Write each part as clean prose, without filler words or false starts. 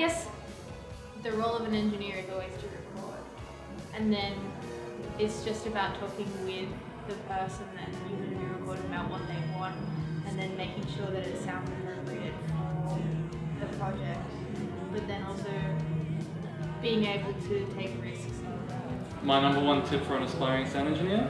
guess the role of an engineer is always to record, and then it's just about talking with the person that you're going to be recording about what they want, and then making sure that it sounds appropriate for the project, but then also being able to take risks. My number one tip for an aspiring sound engineer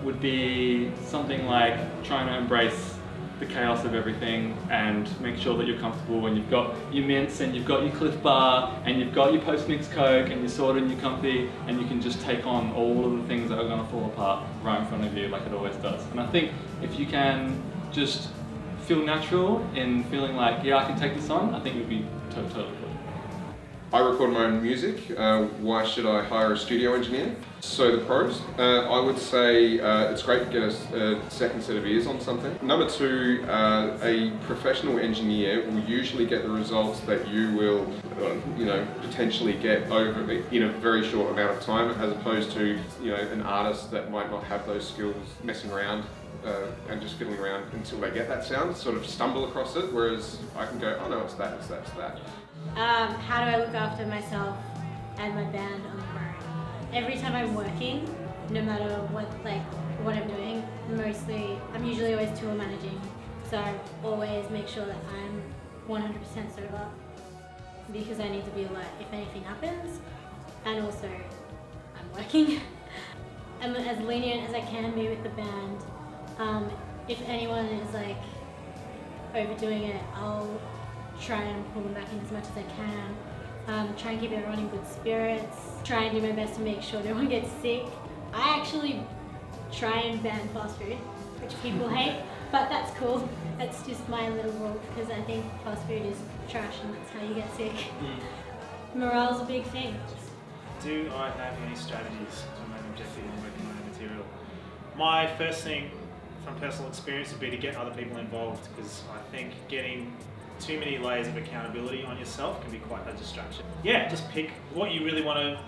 would be something like trying to embrace the chaos of everything and make sure that you're comfortable when you've got your mints and you've got your Cliff Bar and you've got your post-mix Coke and you're sorted and you're comfy, and you can just take on all of the things that are going to fall apart right in front of you like it always does. And I think if you can just feel natural in feeling like, yeah, I can take this on, I think you'll be totally cool. I record my own music. Why should I hire a studio engineer? So the pros, I would say it's great to get a second set of ears on something. Number two, a professional engineer will usually get the results that you will, potentially get over in a very short amount of time, as opposed to, an artist that might not have those skills, messing around and just fiddling around until they get that sound, sort of stumble across it. Whereas I can go, oh no, it's that, it's that, it's that. How do I look after myself and my band on the road? Every time I'm working, no matter what I'm doing, I'm usually always tour managing, so I always make sure that I'm 100% sober, because I need to be alert if anything happens, and also I'm working. I'm as lenient as I can be with the band. If anyone is overdoing it, I'll try and pull them back in as much as I can. Try and keep everyone in good spirits. Try and do my best to make sure no one gets sick. I actually try and ban fast food, which people hate, but that's cool. That's just my little rule, because I think fast food is trash and that's how you get sick. Morale's a big thing. Do I have any strategies to remain objective in working on the material? My first thing from personal experience would be to get other people involved, because I think getting too many layers of accountability on yourself can be quite a distraction. Yeah, just pick what you really want to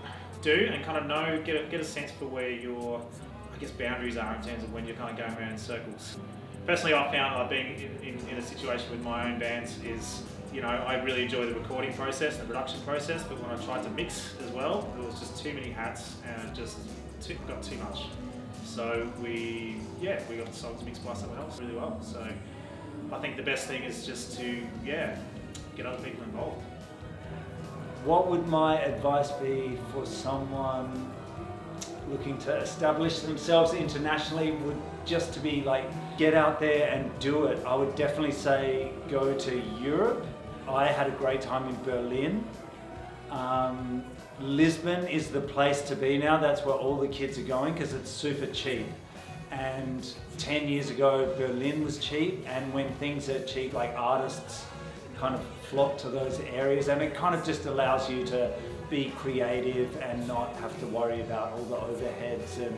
do and kind of get a sense for where your, boundaries are in terms of when you're kind of going around in circles. Personally, I found being in a situation with my own bands is, I really enjoy the recording process, the production process, but when I tried to mix as well, there was just too many hats and it just got too much. So we got the songs mixed by someone else really well. So I think the best thing is just to, get other people involved. What would my advice be for someone looking to establish themselves internationally? Would just to be get out there and do it. I would definitely say go to Europe. I had a great time in Berlin. Lisbon is the place to be now. That's where all the kids are going because it's super cheap. And 10 years ago, Berlin was cheap, and when things are cheap, artists kind of flock to those areas, and it kind of just allows you to be creative and not have to worry about all the overheads and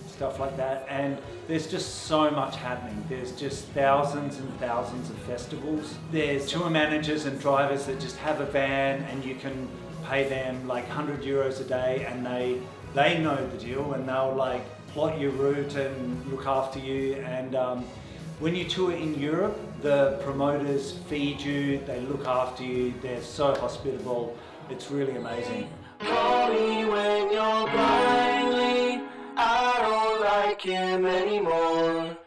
stuff like that. And there's just so much happening. There's just thousands and thousands of festivals. There's tour managers and drivers that just have a van, and you can pay them €100 a day, and they know the deal, and they'll plot your route and look after you. And when you tour in Europe, the promoters feed you, they look after you, they're so hospitable. It's really amazing. Call me when you're blindly, I don't like him anymore.